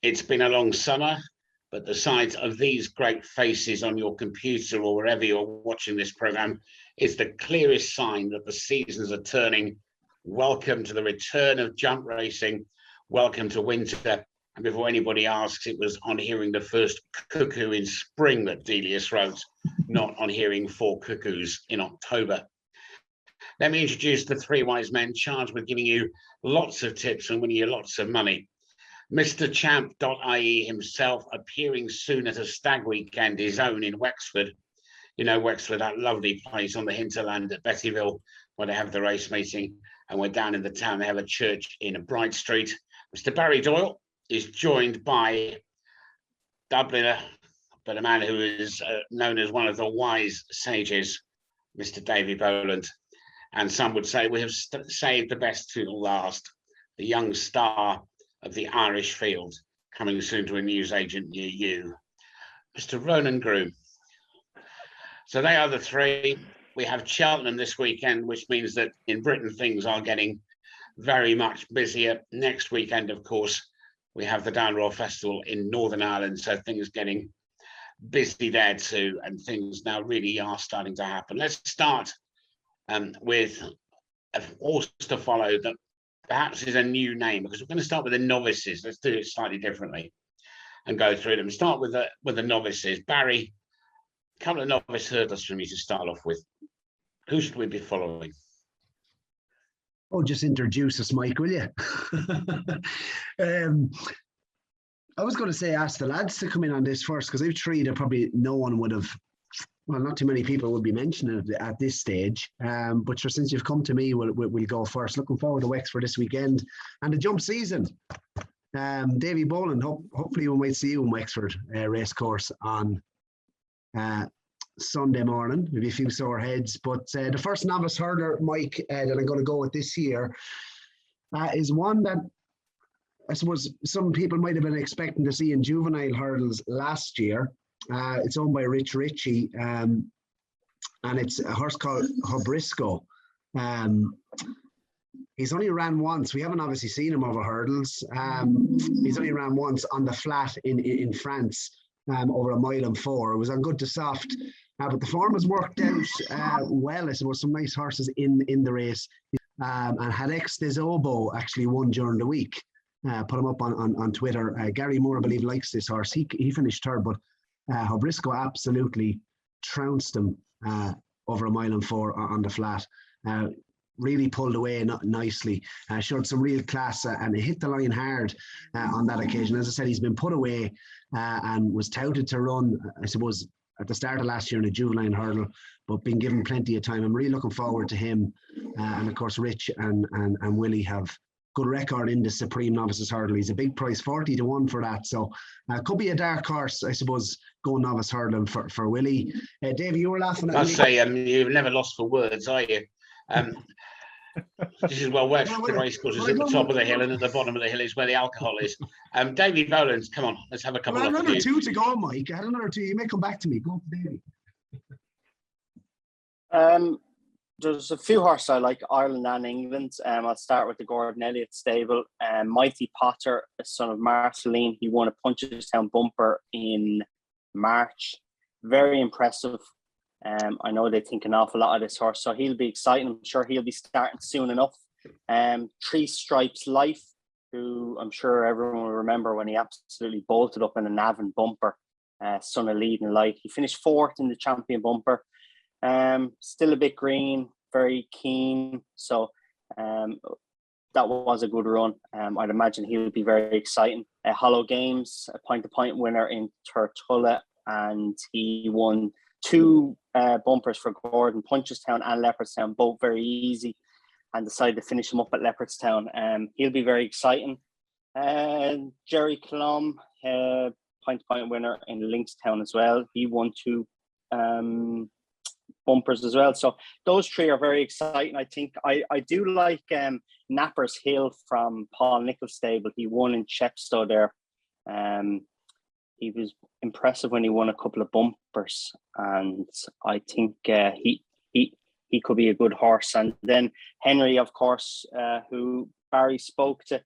It's been a long summer, but the sight of these great faces on your computer or wherever you're watching this program is the clearest sign that the seasons are turning. Welcome to the return of jump racing. Welcome to winter. And before anybody asks, it was on hearing the first cuckoo in spring that Delius wrote, not on hearing 4 cuckoos in October. Let me introduce the 3 wise men charged with giving you lots of tips and winning you lots of money. Mr. Champ.ie himself, appearing soon at a stag weekend, his own in Wexford. You know, Wexford, that lovely place on the hinterland at Bettyville, where they have the race meeting. And we're down in the town, they have a church in Bright Street. Mr. Barry Doyle is joined by Dubliner, but a man who is known as one of the wise sages, Mr. Davy Boland. And some would say we have saved the best to last, the young star of the Irish field, coming soon to a newsagent near you, Mr. Ronan Groome. So they are the 3. We have Cheltenham this weekend, which means that in Britain things are getting very much busier. Next weekend, of course, we have the Down Royal Festival in Northern Ireland, so things getting busy there too, and things now really are starting to happen. Let's start with also to follow that perhaps is a new name, because we're going to start with the novices. Let's do it slightly differently and go through them. Start with the novices. Barry, a couple of novice hurdlers from you to start off with. Who should we be following? Oh, just introduce us, Mike, will you? I was going to say ask the lads to come in on this first, because I've 3 that probably no one would have, well, not too many people would be mentioning it at this stage. But sure, since you've come to me, we'll go first. Looking forward to Wexford this weekend and the jump season. Davy Boland, hopefully we might see you in Wexford racecourse on Sunday morning. Maybe a few sore heads. But the first novice hurdler, Mike, that I'm going to go with this year is one that I suppose some people might have been expecting to see in juvenile hurdles last year. It's owned by Rich Ritchie, and it's a horse called Hobrisco. He's only ran once. We haven't obviously seen him over hurdles. He's only ran once on the flat in France, over 1.4 miles. It was on good to soft, but the form has worked out well. I suppose some nice horses in the race. And Hadex des Obo actually won during the week. Put him up on Twitter. Gary Moore, I believe, likes this horse. He finished 3rd, but Hobrisco absolutely trounced him over 1.4 miles on the flat. Really pulled away nicely. Showed some real class and hit the line hard on that occasion. As I said, he's been put away and was touted to run, I suppose, at the start of last year in a juvenile hurdle, but been given plenty of time. I'm really looking forward to him. And of course, Rich and Willie have good record in the Supreme Novices Hurdle. He's a big price, 40 to 1 for that. So could be a dark horse, I suppose, going novice hurdling for Willie. Davey, you were laughing at me. I say, you've never lost for words, are you? This is well west. The racecourse is at the top of the hill, and at the bottom of the hill is where the alcohol is. Davy Boland, come on, let's have a couple of another you. 2 to go, Mike. I had another 2. You may come back to me. Go, Davy. There's a few horses I like, Ireland and England. I'll start with the Gordon Elliott stable. Mighty Potter, a son of Marceline. He won a Punchestown bumper in March. Very impressive. I know they think an awful lot of this horse, so he'll be exciting. I'm sure he'll be starting soon enough. 3 Stripes Life, who I'm sure everyone will remember when he absolutely bolted up in the Navan bumper, son of Leading Light. He finished 4th in the champion bumper. Still a bit green, very keen. So that was a good run. I'd imagine he would be very exciting. Hollow Games, a point-to-point winner in Tortulla, and he won 2 bumpers for Gordon, Punchestown and Leopardstown, both very easy, and decided to finish him up at Leopardstown. He'll be very exciting. Jerry Clum, point-to-point winner in Linkstown as well. He won 2 bumpers as well. So those 3 are very exciting. I think I do like Napper's Hill from Paul Nichols' stable. He won in Chepstow there. He was impressive when he won a couple of bumpers, and I think he could be a good horse. And then Henry, of course, who Barry spoke to,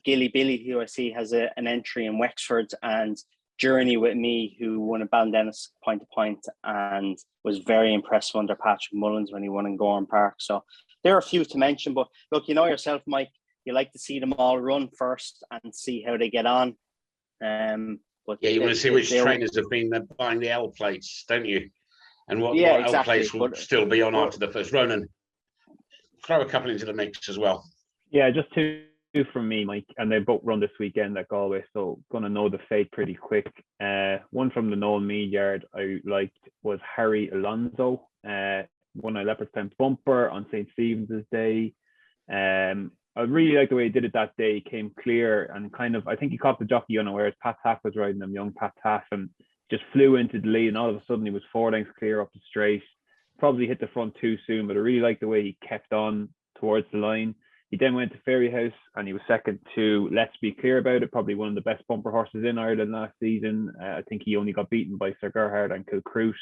Gilly Billy, who I see has an entry in Wexford, and Journey with Me, who won a Baldennis point to point and was very impressive under Patrick Mullins when he won in Gorham Park. So there are a few to mention, but look, you know yourself, Mike, you like to see them all run first and see how they get on. But yeah, you want to see which trainers have been buying the L plates, don't you? And what L plates will still be on after the first. Ronan, throw a couple into the mix as well. Yeah, just two from me, Mike, and they both run this weekend at Galway, so gonna know the fate pretty quick. One from the Noel Mead yard I liked was Harry Alonso. Won a Leopardstown bumper on St. Stephen's Day. I really liked the way he did it that day. He came clear and I think he caught the jockey unawares. Pat Taff was riding him, young Pat Taff, and just flew into the lead, and all of a sudden he was 4 lengths clear up the straight. Probably hit the front too soon, but I really liked the way he kept on towards the line. He then went to Fairy House and he was second to Let's Be Clear About It, probably one of the best bumper horses in Ireland last season. I think he only got beaten by Sir Gerhard and Kilcroot,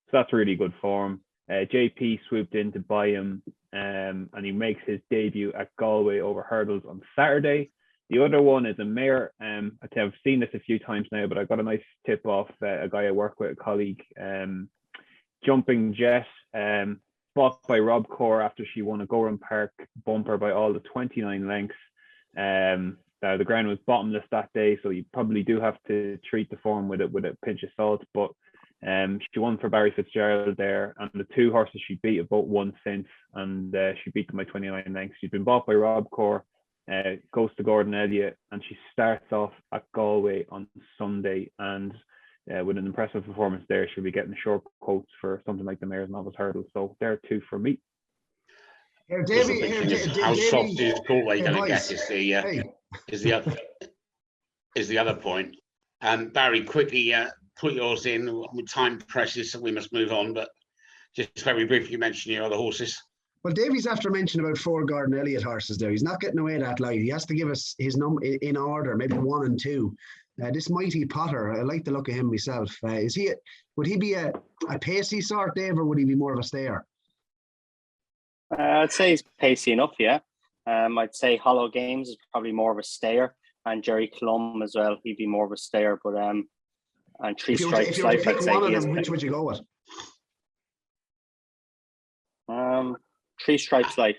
so that's really good form. JP swooped in to buy him, and he makes his debut at Galway over hurdles on Saturday. The other one is a mare. I've seen this a few times now, but I got a nice tip off a guy I work with, a colleague. Jumping Jet, bought by Rob Core after she won a Gorham Park bumper by all the 29 lengths. The ground was bottomless that day, so you probably do have to treat the form with a pinch of salt. But she won for Barry Fitzgerald there, and the two horses she beat have both won since, and she beat them by 29 lengths. She's been bought by Rob Core, goes to Gordon Elliott, and she starts off at Galway on Sunday, and with an impressive performance there, she'll be getting short quotes for something like the Mayor's Novice Hurdle. So there are two for me. Davy, how soft is Galway going to get is the other point. Barry, quickly put yours in. Time presses, so we must move on. But just very briefly, mention your other horses. Well, Davy's after mentioning about 4 Gordon Elliott horses there. He's not getting away that light. He has to give us his number in order, maybe 1 and 2. This Mighty Potter, I like the look of him myself. Would he be a pacey sort, Dave, or would he be more of a stayer? I'd say he's pacey enough, yeah. I'd say Hollow Games is probably more of a stayer, and Jerry Clum as well. He'd be more of a stayer, but and Three Stripes Life, I'd say he is. Which would you go with? Three Stripes Life.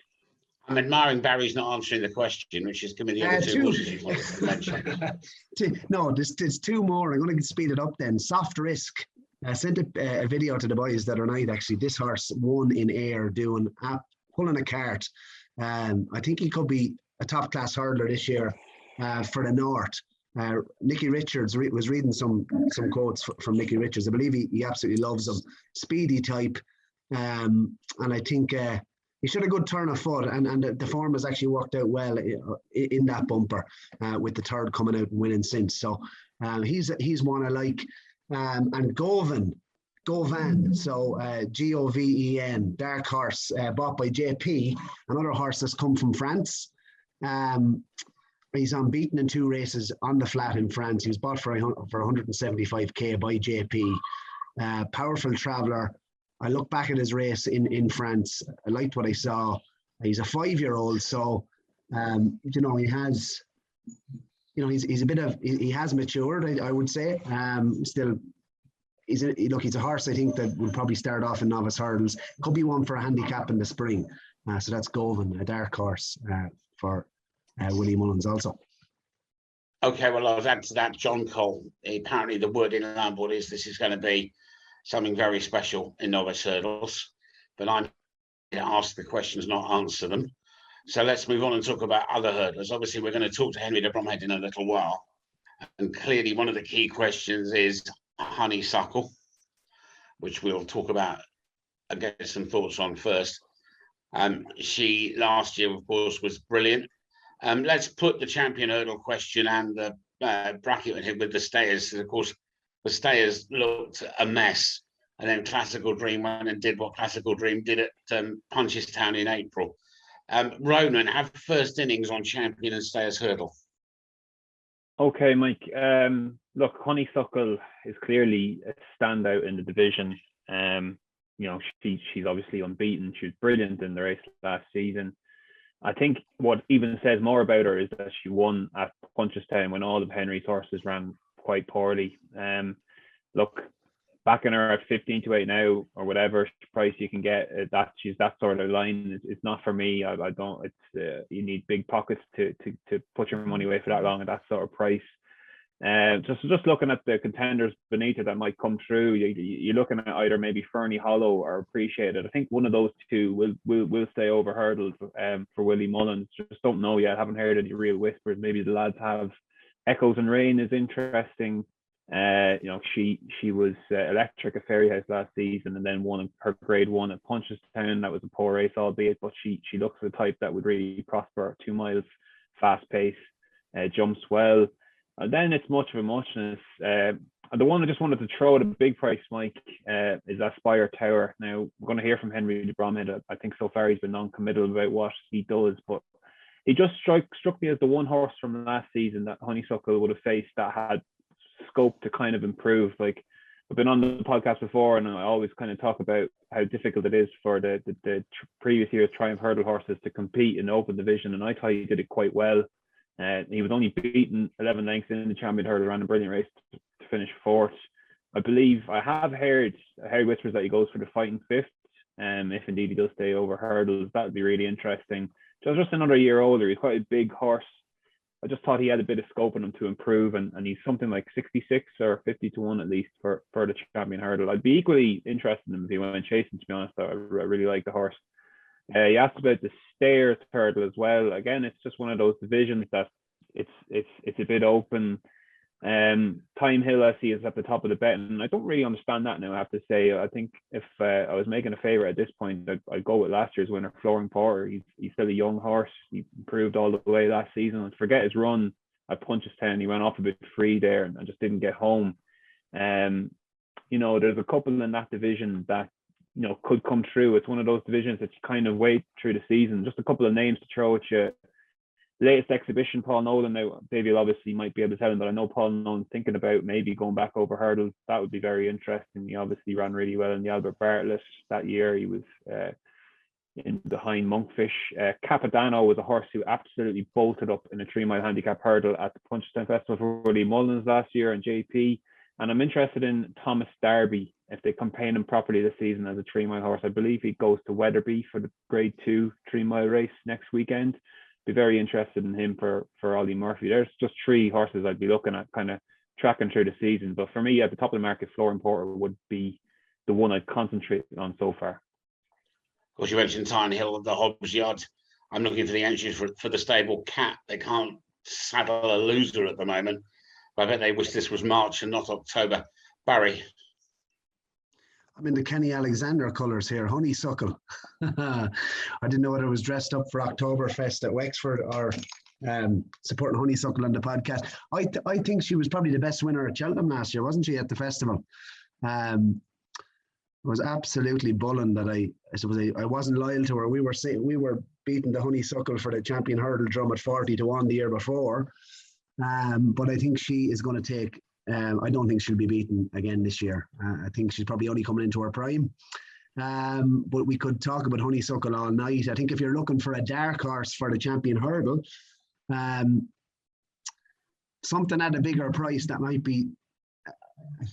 I'm admiring Barry's not answering the question, which is giving the other two horses you wanted to mention. No, there's 2 more. I'm going to speed it up then. Soft Risk. I sent a video to the boys the other night, actually. This horse won in air, pulling a cart. I think he could be a top-class hurdler this year for the North. Nicky Richards was reading some quotes from Nicky Richards. I believe he absolutely loves him. Speedy type. And I think he showed a good turn of foot, and the form has actually worked out well in that bumper, with the third coming out and winning since. So he's one I like. And Govan, so Goven, dark horse, bought by JP, another horse that's come from France. He's unbeaten in 2 races on the flat in France. He was bought for 175k by JP. Powerful traveller. I look back at his race in France. I liked what I saw. He's a 5-year-old, so he has, he has matured. I would say. Still, he's a horse I think that will probably start off in Novice Hurdles. Could be one for a handicap in the spring. So that's Govan, a dark horse for Willie Mullins also. Okay, well, I'll add to that John Cole. Apparently, the word in Lambourne is this is going to be something very special in Novice Hurdles, but I'm going to ask the questions, not answer them. So let's move on and talk about other hurdlers. Obviously, we're going to talk to Henry de Bromhead in a little while. And clearly, one of the key questions is Honeysuckle, which we'll talk about and get some thoughts on first. She, last year, of course, was brilliant. Let's put the champion hurdle question and the bracket with the stayers. Of course, the stayers looked a mess, and then Classical Dream went and did what Classical Dream did at Punchestown in April. Ronan, have first innings on champion and stayers hurdle. Okay, Mike. Look, Honeysuckle is clearly a standout in the division. She's obviously unbeaten. She was brilliant in the race last season. I think what even says more about her is that she won at Punchestown when all of Henry's horses ran quite poorly. Look, backing her at 15-8 now or whatever price you can get, she's that sort of line. It's not for me. I don't. It's you need big pockets to put your money away for that long at that sort of price. Just looking at the contenders beneath it that might come through, you're looking at either maybe Fernie Hollow or Appreciated. I think one of those two will stay over hurdles for Willie Mullins. Just don't know yet. Haven't heard any real whispers. Maybe the lads have. Echoes and Rain is interesting. She was electric at Fairyhouse last season and then won her grade 1 at Punchestown. That was a poor race, albeit, but she looks the type that would really prosper. 2 miles, fast pace, jumps well. And then it's much of a muchness. And the one I just wanted to throw at a big price, Mike, is Aspire Tower. Now, we're going to hear from Henry de Bromhead. I think so far he's been non-committal about what he does, but he just struck me as the one horse from last season that Honeysuckle would have faced that had scope to kind of improve. Like, I've been on the podcast before, and I always kind of talk about how difficult it is for the previous year's Triumph Hurdle horses to compete in the open division, and I thought he did it quite well. He was only beaten 11 lengths in the Champion Hurdle, ran a brilliant race to finish 4th. I believe I have heard whispers that he goes for the fighting 5th, if indeed he does stay over hurdles. That would be really interesting. Just another year older. He's quite a big horse. I just thought he had a bit of scope in him to improve, and he's something like 66 or 50-1 at least for the Champion Hurdle. I'd be equally interested in him if he went chasing, to be honest. I really like the horse. You asked about the Stayers Hurdle as well. Again, it's just one of those divisions that it's a bit open. Time Hill, I see, is at the top of the bet, and I don't really understand that now, I have to say. I think if I was making a favourite at this point, I'd go with last year's winner, Flooring Porter. He's still a young horse. He improved all the way last season. I forget his run at Punchestown. He ran off a bit free there and just didn't get home. There's a couple in that division that could come through. It's one of those divisions that you kind of wait through the season. Just a couple of names to throw at you. Latest exhibition, Paul Nolan. Now, Davy obviously might be able to tell him, but I know Paul Nolan's thinking about maybe going back over hurdles. That would be very interesting. He obviously ran really well in the Albert Bartlett that year. He was in behind Monkfish. Capodanno was a horse who absolutely bolted up in a 3-mile handicap hurdle at the Punchestown Festival for Willie Mullins last year and JP. And I'm interested in Thomas Darby, if they campaign him properly this season as a 3-mile horse. I believe he goes to Wetherby for the grade 2 3-mile race next weekend. Be very interested in him for Ollie Murphy. There's just 3 horses I'd be looking at kind of tracking through the season. But for me, at the top of the market, Flooring Porter would be the one I'd concentrate on so far. Of course, you mentioned Tyne Hill of the Hobbs Yard. I'm looking for the entries for the stable Cat. They can't saddle a loser at the moment. But I bet they wish this was March and not October. Barry. I'm in the Kenny Alexander colours here, Honeysuckle. I didn't know whether it was dressed up for Oktoberfest at Wexford or supporting Honeysuckle on the podcast. I think she was probably the best winner at Cheltenham last year, wasn't she, at the festival? It was absolutely bulling that I wasn't loyal to her. We were beating the Honeysuckle for the Champion Hurdle drum at 40-1 the year before. But I think she is going to take. I don't think she'll be beaten again this year. I think she's probably only coming into her prime. But we could talk about Honeysuckle all night. I think if you're looking for a dark horse for the Champion Hurdle, something at a bigger price that might be. I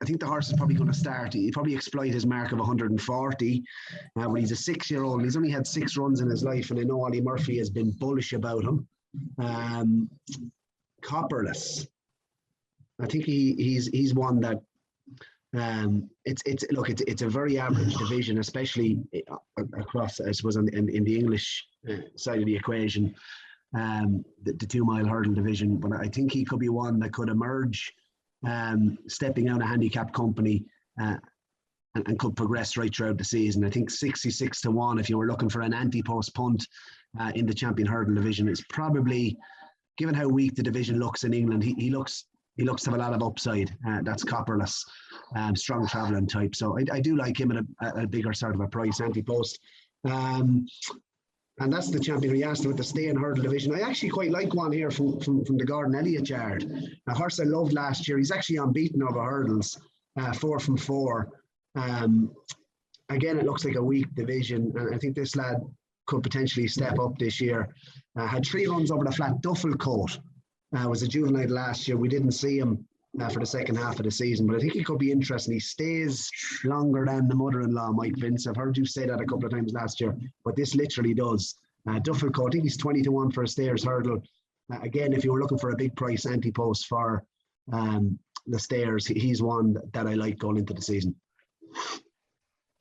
think the horse is probably going to start. He'll probably exploit his mark of 140. But he's a 6-year-old. He's only had 6 runs in his life, and I know Ollie Murphy has been bullish about him. Copperless. I think he's one that it's a very average division, especially across, I suppose, in the English side of the equation, the 2-mile hurdle division. But I think he could be one that could emerge, stepping out a handicap company and could progress right throughout the season. I think 66-1, if you were looking for an Ante-Post punt in the Champion Hurdle division, is probably, given how weak the division looks in England, he looks to have a lot of upside. That's Copperless, strong travelling type. So I do like him at a bigger sort of a price, Ante-Post. And that's the champion we asked about the stay in hurdle division. I actually quite like one here from the Gordon Elliott yard. A horse I loved last year. He's actually unbeaten over hurdles, 4 from 4. Again, it looks like a weak division. And I think this lad could potentially step up this year. Had 3 runs over the flat. Duffel Coat was a juvenile last year. We didn't see him for the second half of the season, but I think he could be interesting. He stays longer than the mother-in-law, Mike Vince. I've heard you say that a couple of times last year, but this literally does. Duffel Coat, I think he's 20-1 for a stairs hurdle. Again, if you were looking for a big price Ante-Post for the stairs, he's one that I like going into the season.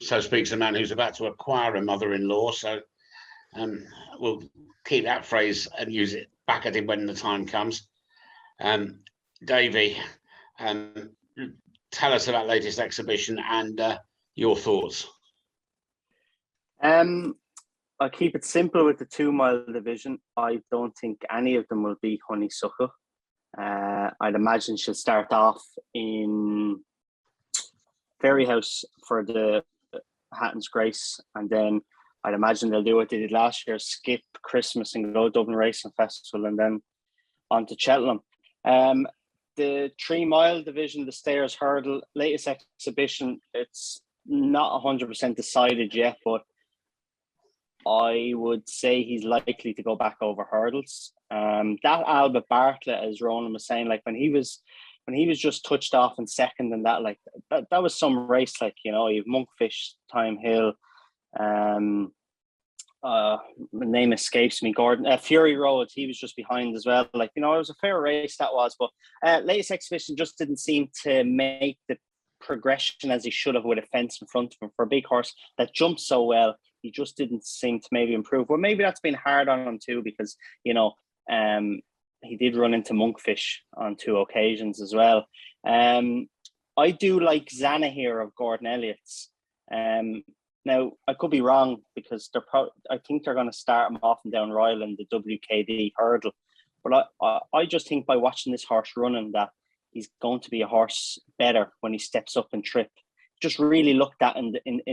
So speaks a man who's about to acquire a mother-in-law. So we'll keep that phrase and use it back at him when the time comes. Davy, tell us about latest exhibition and your thoughts. I'll keep it simple with the 2 mile division. I don't think any of them will beat Honeysuckle. I'd imagine she'll start off in Fairyhouse for the Hatton's Grace, and then I'd imagine they'll do what they did last year, skip Christmas and go Dublin Racing Festival and then on to Cheltenham. The 3 mile division, the Stayers Hurdle, latest exhibition, it's not 100% decided yet, but I would say he's likely to go back over hurdles. That Albert Bartlett, as Ronan was saying, like when he was just touched off in second and that, like that was some race, like, you know, you've Monkfish, Time Hill, the name escapes me, Gordon, Fury Road, he was just behind as well. Like, you know, it was a fair race that was, but latest exhibition just didn't seem to make the progression as he should have with a fence in front of him. For a big horse that jumped so well, he just didn't seem to maybe improve. Well, maybe that's been hard on him too, because, you know, he did run into Monkfish on 2 occasions as well. I do like Zana here of Gordon Elliott's. Now, I could be wrong, because I think they're going to start him off and down Royal in the WKD hurdle. But I just think by watching this horse running that he's going to be a horse better when he steps up and trip. Just really looked at in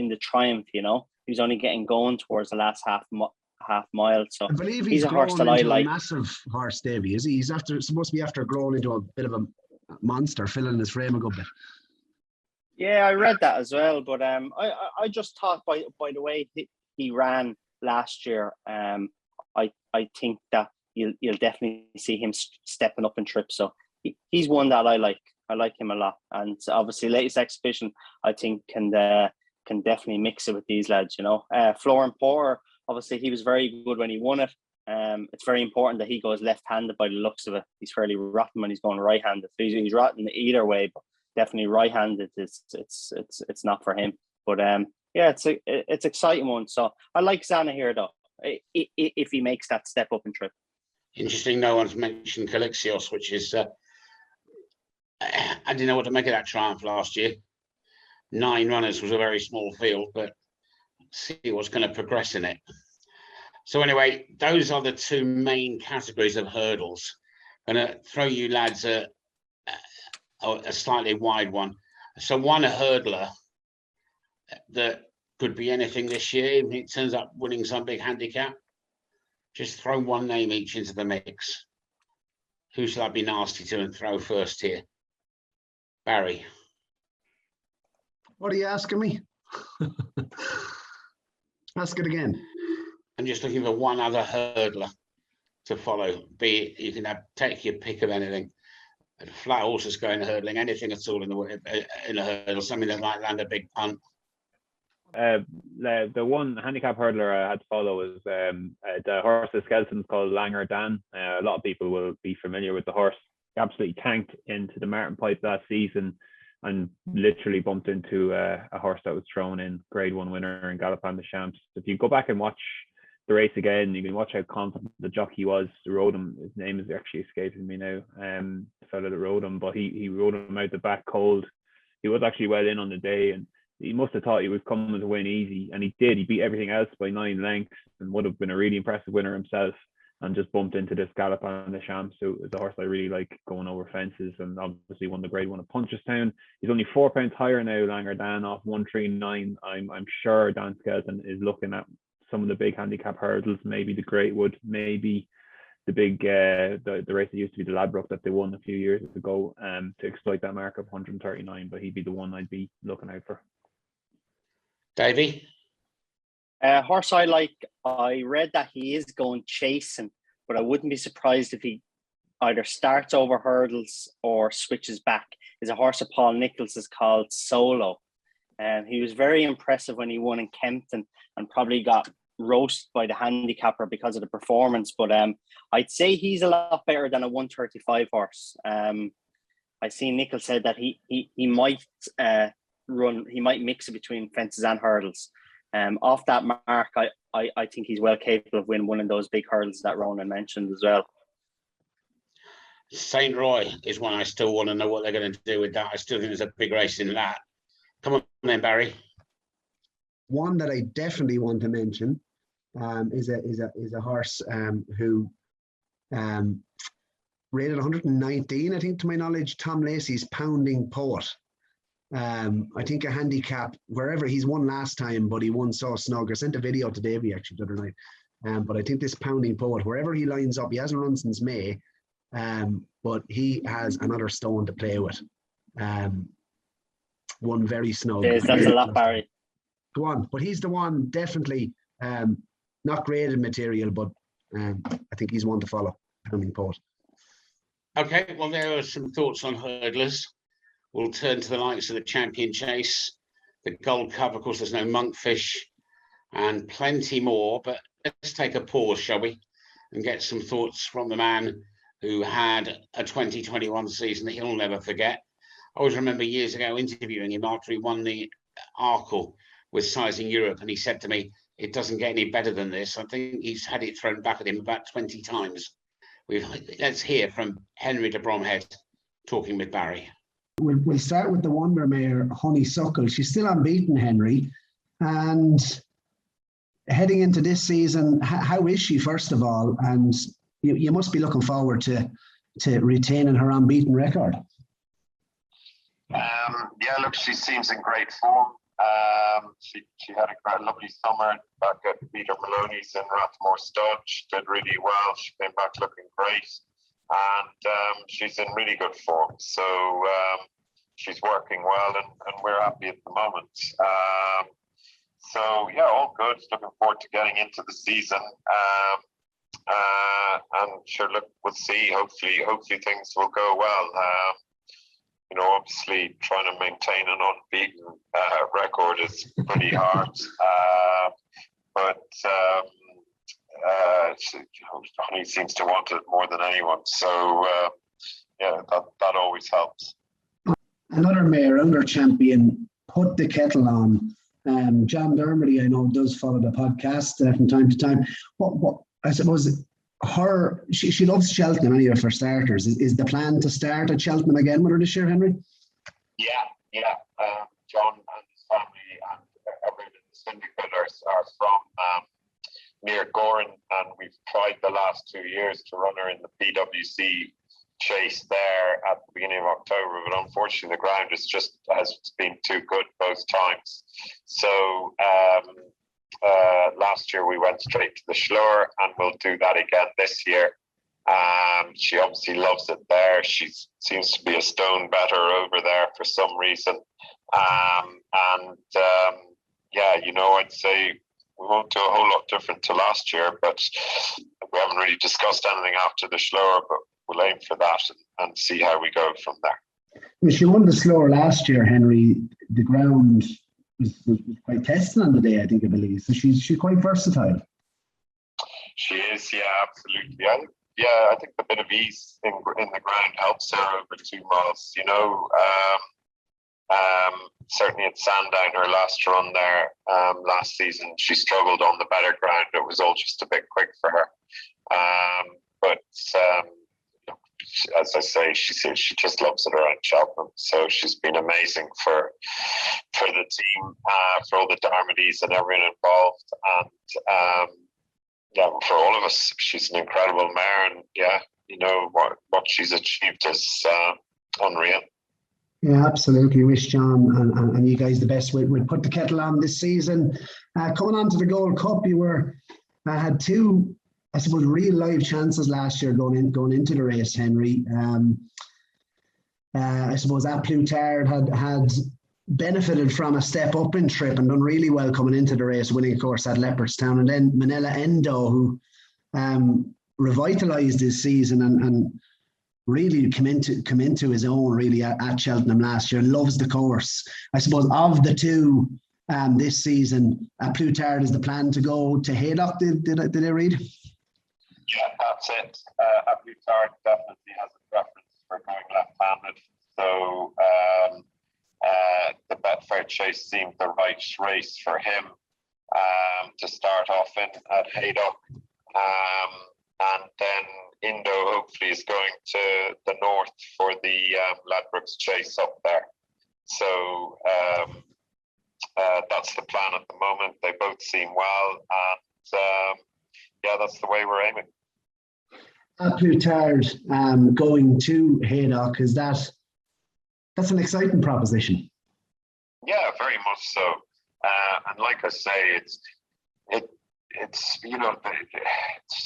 the Triumph, you know. He was only getting going towards the last half mile. So I believe he's a horse that I like. A massive horse, Davy, is he? He's supposed to be after growing into a bit of a monster, filling his frame a good bit. Yeah, I read that as well, but I just thought by the way he ran last year, I think that you'll definitely see him stepping up in trips. So he's one that I like. I like him a lot, and obviously latest exhibition I think can definitely mix it with these lads. You know, Florent Porter, obviously he was very good when he won it. It's very important that he goes left-handed by the looks of it. He's fairly rotten when he's going right-handed. So he's rotten either way, but definitely right-handed. It's not for him. But yeah, it's exciting one. So I like Zana here though, if he makes that step up and trip. Interesting. No one's mentioned Calixios, which is I didn't know what to make of that triumph last year. 9 runners was a very small field, but see what's going to progress in it. So anyway, those are the 2 main categories of hurdles. I'm going to throw you lads a slightly wide one. So one hurdler that could be anything this year, even if it turns up winning some big handicap. Just throw one name each into the mix. Who shall I be nasty to and throw first here? Barry. What are you asking me? Ask it again. I'm just looking for one other hurdler to follow. You can take your pick of anything. Flat horses going hurdling, anything at all in a hurdle, something that might land a big punt. The one handicap hurdler I had to follow is the horse of Skelton's called Langer Dan. A lot of people will be familiar with the horse. He absolutely tanked into the Martin Pipe last season and literally bumped into a horse that was thrown in, Grade 1 winner in Galopin des Champs. If you go back and watch the race again, you can watch how confident the jockey was. Rode him. His name is actually escaping me now. The fellow that rode him, but he rode him out the back cold. He was actually well in on the day, and he must have thought he was coming to win easy, and he did. He beat everything else by 9 lengths and would have been a really impressive winner himself, and just bumped into this Galopin des Champs. So it's a horse I really like going over fences, and obviously won the Grade 1 at Punchestown. He's only 4 pounds higher now, Langer Dan, off 139. I'm sure Dan Skelton is looking at some of the big handicap hurdles, maybe the Greatwood, maybe the big the race that used to be the Ladbroke that they won a few years ago, to exploit that mark of 139. But he'd be the one I'd be looking out for. Davey? Horse I like, I read that he is going chasing, but I wouldn't be surprised if he either starts over hurdles or switches back. Is a horse that Paul Nicholls is called Solo. And he was very impressive when he won in Kempton and probably got roasted by the handicapper because of the performance. But I'd say he's a lot better than a 135 horse. I see Nicholls said that he might he might mix it between fences and hurdles. Off that mark, I think he's well capable of winning one of those big hurdles that Ronan mentioned as well. St. Roy is one I still want to know what they're going to do with that. I still think there's a big race in that. Come on then, Barry. One that I definitely want to mention is a horse who rated 119, I think, to my knowledge. Tom Lacey's Pounding Poet. I think a handicap wherever he's won last time, but he won so snug. I sent a video to Davy actually the other night. But I think this Pounding Poet, wherever he lines up, he hasn't run since May, but he has another stone to play with. One very snug. Yes, that's a lot, Barry. Go on, but he's the one definitely not graded material, but I think he's one to follow. Pounding Poet. Okay, well, there are some thoughts on hurdlers. We'll turn to the likes of the Champion Chase, the Gold Cup. Of course, there's no Monkfish, and plenty more. But let's take a pause, shall we, and get some thoughts from the man who had a 2021 season that he'll never forget. I always remember years ago interviewing him after he won the Arkle with Sizing Europe, and he said to me, "It doesn't get any better than this." I think he's had it thrown back at him about 20 times. Let's hear from Henry de Bromhead talking with Barry. We'll start with the Wonder Mare, Honeysuckle. She's still unbeaten, Henry. And heading into this season, how is she, first of all? And you must be looking forward to retaining her unbeaten record. Yeah, look, she seems in great form. She had a lovely summer back at Peter Maloney's in Rathmore Stud. She did really well. She came back looking great. And she's in really good form. So she's working well, and we're happy at the moment. So, yeah, all good. Looking forward to getting into the season. And sure, look, we'll see. Hopefully things will go well. Obviously trying to maintain an unbeaten record is pretty hard. But Honey seems to want it more than anyone. So, yeah, that always helps. Another mare, another champion, Put the Kettle On. John Dermody, I know, does follow the podcast from time to time. What I suppose she loves Cheltenham anyway for starters. Is the plan to start at Cheltenham again with her this year, Henry? Yeah. John and his family and everyone in the syndicate are from near Gorin, and we've tried the last 2 years to run her in the PWC chase there at the beginning of October, but unfortunately the ground has been too good both times. So last year we went straight to the Schlur, and we'll do that again this year. She obviously loves it there. She seems to be a stone better over there for some reason. I'd say we won't do a whole lot different to last year, but we haven't really discussed anything after the Schlur, but we'll aim for that and see how we go from there. Well, she won the Schlur last year, Henry. The ground was quite testing on the day, I believe. So she's quite versatile. She is, yeah, absolutely. I think the bit of ease in the ground helps her over 2 miles. Certainly at Sandown, her last run there last season, she struggled on the better ground. It was all just a bit quick for her. But as I say, she just loves it around Cheltenham. So she's been amazing for the team, for all the Darmodys and everyone involved, and for all of us. She's an incredible mare, and what she's achieved is unreal. Yeah, absolutely. Wish John and you guys the best. We'll put the kettle on this season. Coming on to the Gold Cup, you had 2, I suppose, real live chances last year going into the race, Henry. I suppose that Plutard had benefited from a step up in trip and done really well coming into the race, winning, of course, at Leopardstown. And then Manila Endo, who revitalised his season and really come into his own really at Cheltenham last year. Loves the course. I suppose of the two this season, Plutard is the plan to go to Haydock. Did I read? Yeah, that's it. Plutard definitely has a preference for going left-handed. So the Betfair Chase seemed the right race for him to start off in at Haydock. And then Indo hopefully is going to the north for the Ladbrokes Chase up there. So that's the plan at the moment. They both seem well, and yeah, that's the way we're aiming. Plutard going to Haydock, that's an exciting proposition. Yeah, very much so. And like I say, it's it's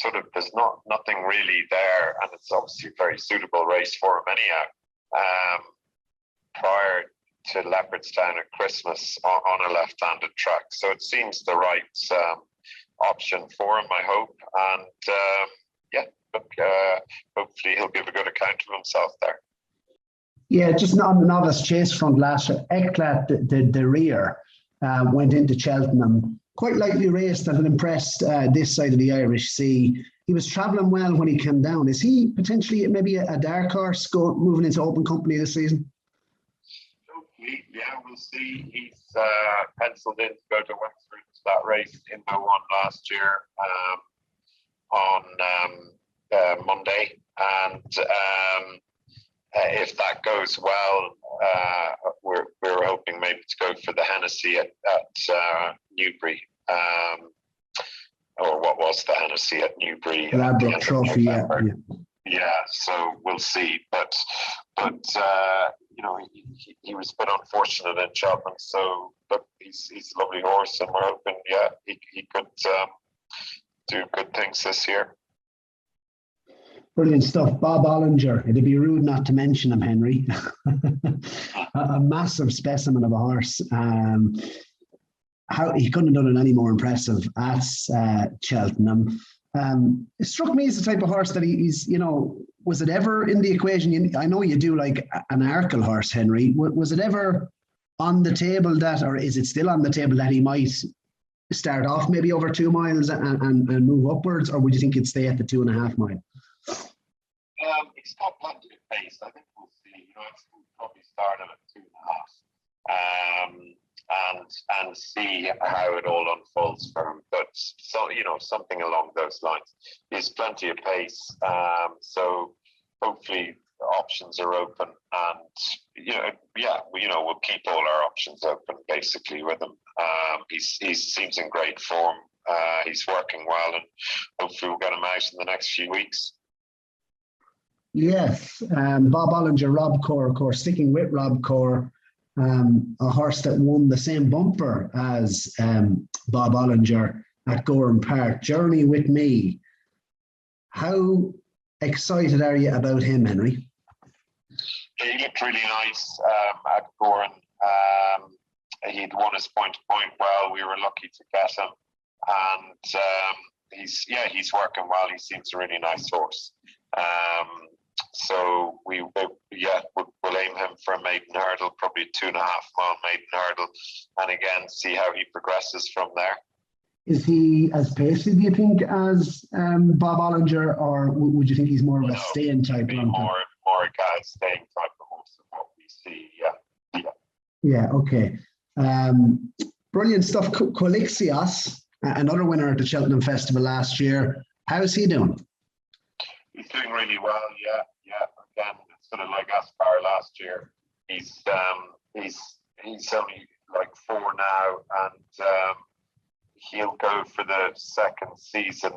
sort of there's nothing really there, and it's obviously a very suitable race for him anyhow. Prior to Leopardstown at Christmas on a left-handed track, so it seems the right option for him, I hope. And hopefully he'll give a good account of himself there. Yeah, just on the novice chase front last year, Eclat the rear went into Cheltenham, quite lightly raced and had impressed this side of the Irish Sea. He was travelling well when he came down. Is he potentially maybe a dark horse moving into open company this season? Yeah, we'll see. He's penciled in to go to Wexford to that race in the one last year on Monday, and if that goes well, we're hoping maybe to go for the Hennessy at Newbury, or what was the Hennessy at Newbury? Ladbroke Trophy, yeah. So we'll see, but he was a bit unfortunate in Cheltenham. So, but he's a lovely horse, and we're hoping, he could do good things this year. Brilliant stuff. Bob Ollinger, it'd be rude not to mention him, Henry. A massive specimen of a horse. How he couldn't have done it any more impressive at Cheltenham. It struck me as the type of horse that he's, was it ever in the equation? I know you do like an Arkle horse, Henry. Was it ever on the table that, or is it still on the table that he might start off maybe over 2 miles and move upwards, or would you think he'd stay at the 2.5 mile? He's got plenty of pace. I think we'll see. We'll probably start him at 2.5, and see how it all unfolds for him. But something along those lines. There's plenty of pace. So hopefully options are open, and we'll keep all our options open basically with him. He seems in great form. He's working well, and hopefully we'll get him out in the next few weeks. Yes, Bob Ollinger, Rob Core, of course, sticking with Rob Core, a horse that won the same bumper as Bob Ollinger at Gorham Park. Journey with Me. How excited are you about him, Henry? He looked really nice at Gorham. He'd won his point-to-point well. We were lucky to get him, and he's working well. He seems a really nice horse. So we'll aim him for a maiden hurdle, probably a 2.5 mile maiden hurdle, and again see how he progresses from there. Is he as pacey, do you think, as Bob Ollinger, or would you think he's more of a staying type? More a guy staying type of horse than what we see. Yeah. Okay. Brilliant stuff. Quilixios, another winner at the Cheltenham Festival last year. How's he doing? He's doing really well, yeah. Again, it's sort of like Aspar last year. He's only like 4 now, and he'll go for the second season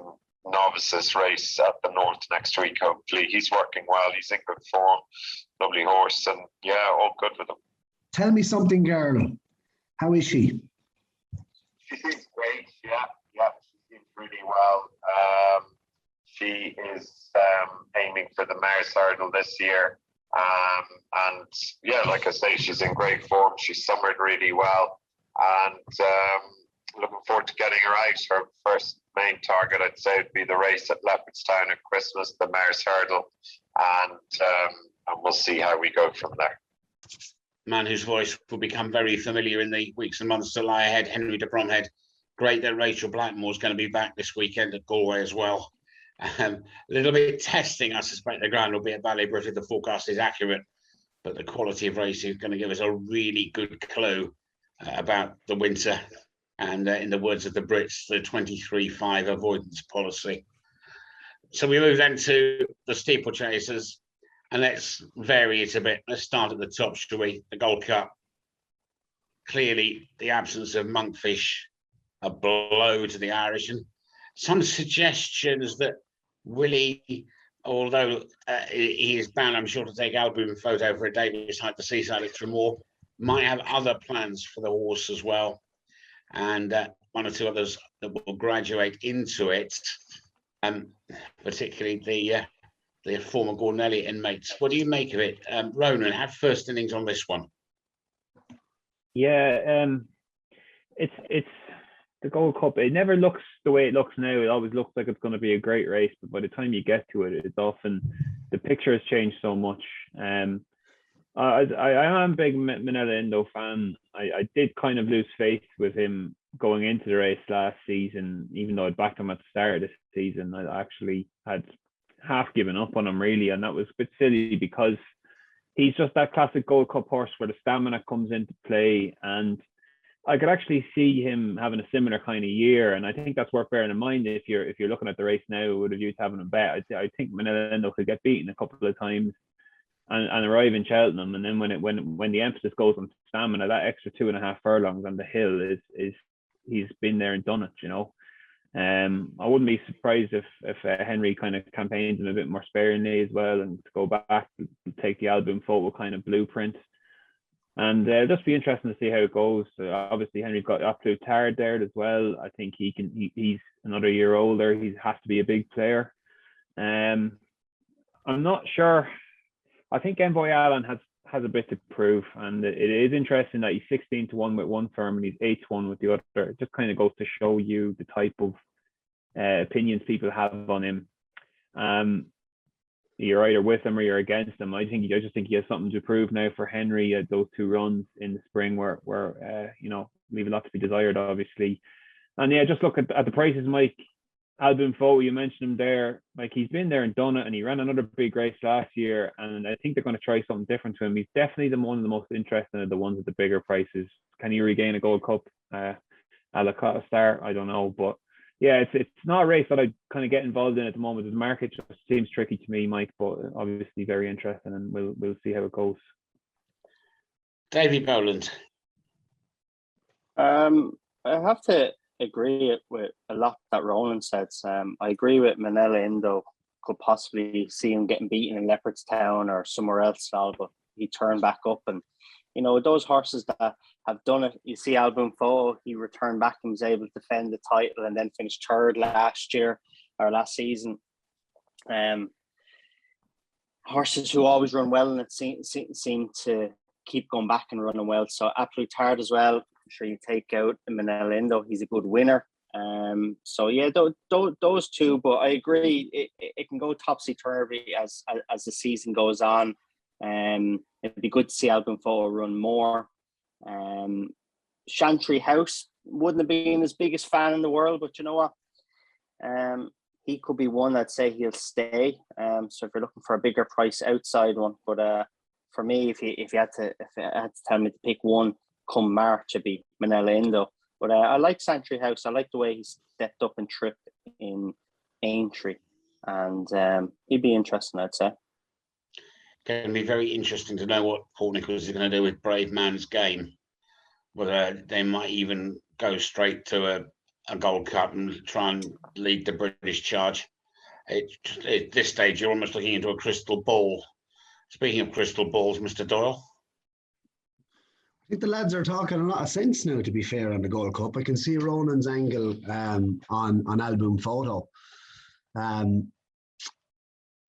novices race at the North next week, hopefully. He's working well, he's in good form, lovely horse, and all good with him. Tell me something, girl. How is she? She seems great, yeah, she seems really well. She is aiming for the Mars Hurdle this year. And yeah, like I say, she's in great form. She's summered really well, and looking forward to getting her out. Her first main target, I'd say, would be the race at Leopardstown at Christmas, the Mare's Hurdle, and we'll see how we go from there. Man whose voice will become very familiar in the weeks and months to lie ahead, Henry de Bromhead. Great that Rachel Blackmore's going to be back this weekend at Galway as well. A little bit testing, I suspect the ground will be at Ballybrook if the forecast is accurate, but the quality of racing is going to give us a really good clue about the winter and, in the words of the Brits, the 23-5 avoidance policy. So we move then to the steeplechasers, and let's vary it a bit. Let's start at the top, shall we? The Gold Cup. Clearly, the absence of Monkfish, a blow to the Irish, and some suggestions that Willie, although he is bound, I'm sure, to take Alboom Photo for a Davis Hyde to Seaside at Tremor, might have other plans for the horse as well, and one or two others that will graduate into it, particularly the former Gordon Elliott inmates. What do you make of it? Ronan, have first innings on this one. Yeah, it's the Gold Cup. It never looks the way it looks now. It always looks like it's going to be a great race, but by the time you get to it, it's often, the picture has changed so much. I am a big Minella Indo fan. I did kind of lose faith with him going into the race last season, even though I backed him at the start of this season. I actually had half given up on him, really, and that was a bit silly because he's just that classic Gold Cup horse where the stamina comes into play, and I could actually see him having a similar kind of year, and I think that's worth bearing in mind if you're looking at the race now with a view to having a bet. I think Minella Indo could get beaten a couple of times and arrive in Cheltenham, and then when the emphasis goes on stamina, that extra 2.5 furlongs on the hill is he's been there and done it, you know. I wouldn't be surprised if Henry kind of campaigns him a bit more sparingly as well, and to go back and take the Alboom Photo kind of blueprint. And just be interesting to see how it goes. Obviously, Henry's got Absolute Tard there as well. I think he's another year older. He has to be a big player. I'm not sure. I think Envoy Allen has a bit to prove, and it is interesting that he's 16-1 with one firm and he's 8-1 with the other. It just kind of goes to show you the type of opinions people have on him. You're either with him or you're against him. I just think he has something to prove now for Henry at those 2 runs in the spring where leave a lot to be desired, obviously. And yeah, just look at the prices, Mike. Alboom Photo, you mentioned him there. Like, he's been there and done it, and he ran another big race last year, and I think they're going to try something different to him. He's definitely one of the most interesting of the ones at the bigger prices. Can he regain a Gold Cup a la Cotta Star? I don't know, but yeah, it's not a race that I kind of get involved in at the moment. The market just seems tricky to me, Mike, but obviously very interesting, and we'll see how it goes. Davy Boland. I have to agree with a lot that Ronan said. I agree with Minella Indo. Could possibly see him getting beaten in Leopardstown or somewhere else, but he turned back up, and those horses that have done it. You see Alboom Photo, he returned back and was able to defend the title and then finished third last season. Horses who always run well, and it seem to keep going back and running well. So Absolute Tard as well. I'm sure you take out Minella Indo, he's a good winner. So yeah, those two, but I agree it can go topsy-turvy as the season goes on. It'd be good to see Alboom Photo run more. Chantry House wouldn't have been his biggest fan in the world, but you know what? He could be one I'd say he'll stay. So if you're looking for a bigger price outside one, but for me, if you had to tell me to pick one come March, it'd be Minella Indo. But I like Chantry House. I like the way he stepped up and tripped in Aintree, and he'd be interesting, I'd say. Going to be very interesting to know what Paul Nicholls is going to do with Brave Man's Game. Whether they might even go straight to a Gold Cup and try and lead the British charge. At this stage, you're almost looking into a crystal ball. Speaking of crystal balls, Mr. Doyle. I think the lads are talking a lot of sense now, to be fair, on the Gold Cup. I can see Ronan's angle on Alboom Photo.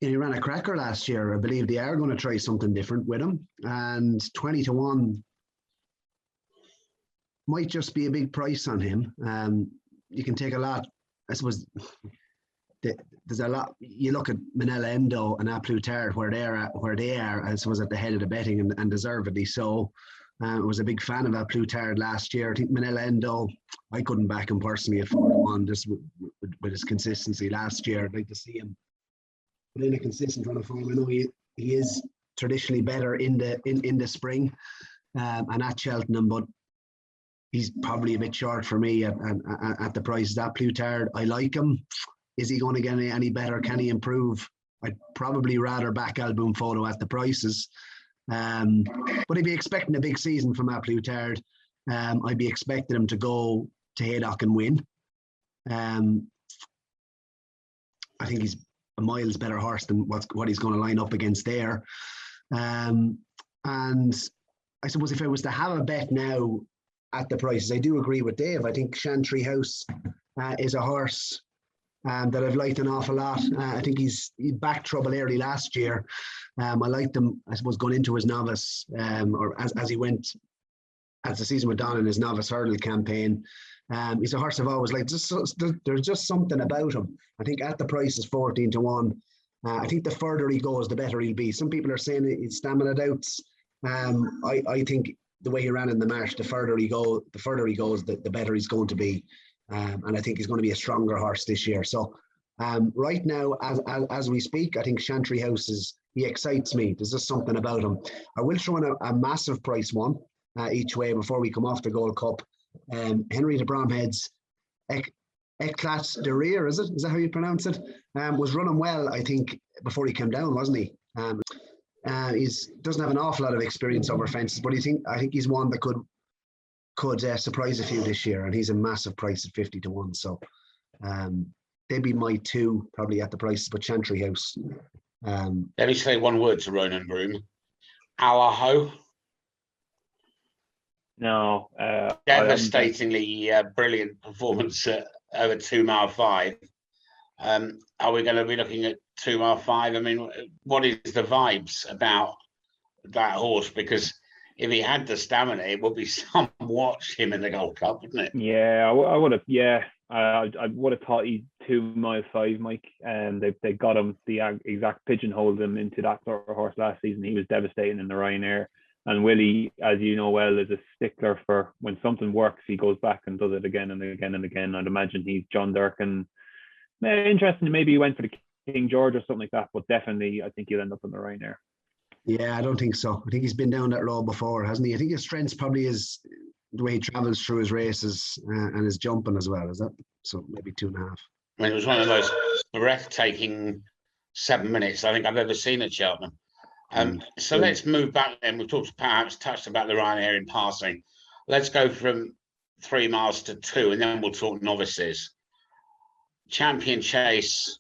He ran a cracker last year. I believe they are going to try something different with him. And 20-1 might just be a big price on him. You can take a lot. I suppose there's a lot. You look at Manila Endo and A Plus Tard where they are, I suppose, at the head of the betting, and deservedly so. I was a big fan of A Plus Tard last year. I think Manila Endo, I couldn't back him personally at 4-1 just with his consistency last year. I'd like to see him in a consistent run of form. I know he is traditionally better in the spring and at Cheltenham, but he's probably a bit short for me at the prices. A Plus Tard, I like him. Is he going to get any better? Can he improve? I'd probably rather back Album Photo at the prices. But I'd be expecting a big season from A Plus Tard. I'd be expecting him to go to Haydock and win. I think he's a miles better horse than what he's going to line up against there. And I suppose if I was to have a bet now at the prices, I do agree with Dave. I think Chantry House is a horse that I've liked an awful lot. I think he backed trouble early last year. I liked him, I suppose, going into his novice, or as he went, as the season went on in his novice hurdle campaign. He's a horse I've always liked. There's just something about him. I think at the price is 14-1. I think the further he goes, the better he'll be. Some people are saying his stamina doubts. I think the way he ran in the marsh, the further he goes, the better he's going to be. And I think he's going to be a stronger horse this year. So right now, as we speak, I think Chantry House he excites me. There's just something about him. I will throw in a massive price one each way before we come off the Gold Cup. Henry de Bromhead's Eclat de Rire, is that how you pronounce it? Was running well, I think, before he came down, wasn't he? He doesn't have an awful lot of experience over fences, but I think he's one that could surprise a few this year, and he's a massive price at 50-1. So they'd be my two probably at the prices, but Chantry House. Let me say one word to Ronan Groome. Alaho. No. Devastatingly brilliant performance over 2 mile 5. Are we going to be looking at 2 mile 5? I mean, what is the vibes about that horse? Because if he had the stamina, it would be some watch him in the Gold Cup, wouldn't it? Yeah, I would have. Yeah, I would have thought he's 2 mile 5, Mike. And they got him the exact pigeonholed him into that sort of horse last season. He was devastating in the Ryanair. And Willie, as you know well, is a stickler for when something works, he goes back and does it again and again and again. I'd imagine he's John Durkin. Interesting, maybe he went for the King George or something like that, but definitely I think he'll end up on the Ryanair. Yeah, I don't think so. I think he's been down that road before, hasn't he? I think his strength probably is the way he travels through his races and his jumping as well. Is that so? Maybe 2.5. I mean, it was one of the most breathtaking 7 minutes I think I've ever seen at Cheltenham. So let's move back then. We've touched about the Ryanair in passing. Let's go from 3 miles to 2, and then we'll talk novices. Champion Chase.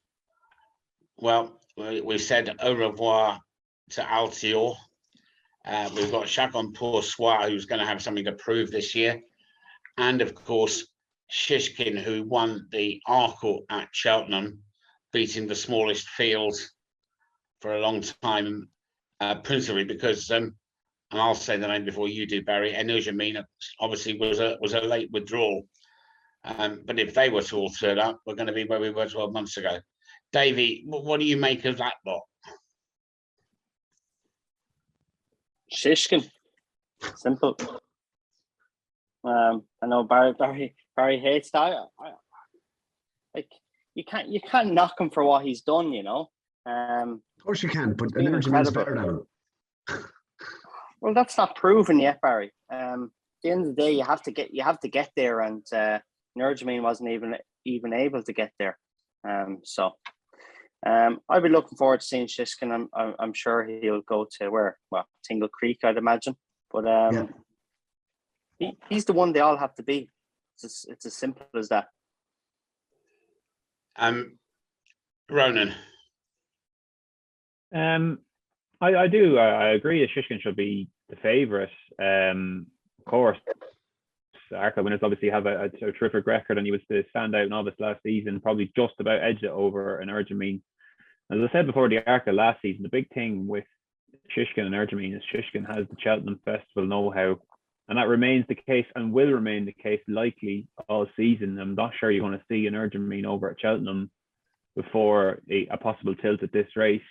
Well, we said au revoir to Altior. We've got Chacon Pour Soir, who's going to have something to prove this year. And of course, Shishkin, who won the Arkle at Cheltenham, beating the smallest field for a long time. Principally because, and I'll say the name before you do, Barry, Energemina obviously was a late withdrawal. But if they were to all turn up, we're going to be where we were 12 months ago. Davey, what do you make of that lot? Shishkin. Simple. I know Barry hates that. Like you can't knock him for what he's done, you know. Of course you can, but Energemina's better than him. Well, that's not proven yet, Barry. At the end of the day, you have to get there, and Energemina wasn't even able to get there. So I'll be looking forward to seeing Shishkin. I'm sure he'll go to where? Well, Tingle Creek, I'd imagine. But he's the one they all have to be. It's as simple as that. Ronan. I do. I agree that Shishkin should be the favourite. Of course, Arkle winners obviously have a terrific record, and he was the standout novice last season. Probably just about edged it over Energemina. As I said before the Arca last season, the big thing with Shishkin and Ergemine is Shishkin has the Cheltenham Festival know-how, and that remains the case and will remain the case likely all season. I'm not sure you're going to see an Ergemine over at Cheltenham before a possible tilt at this race,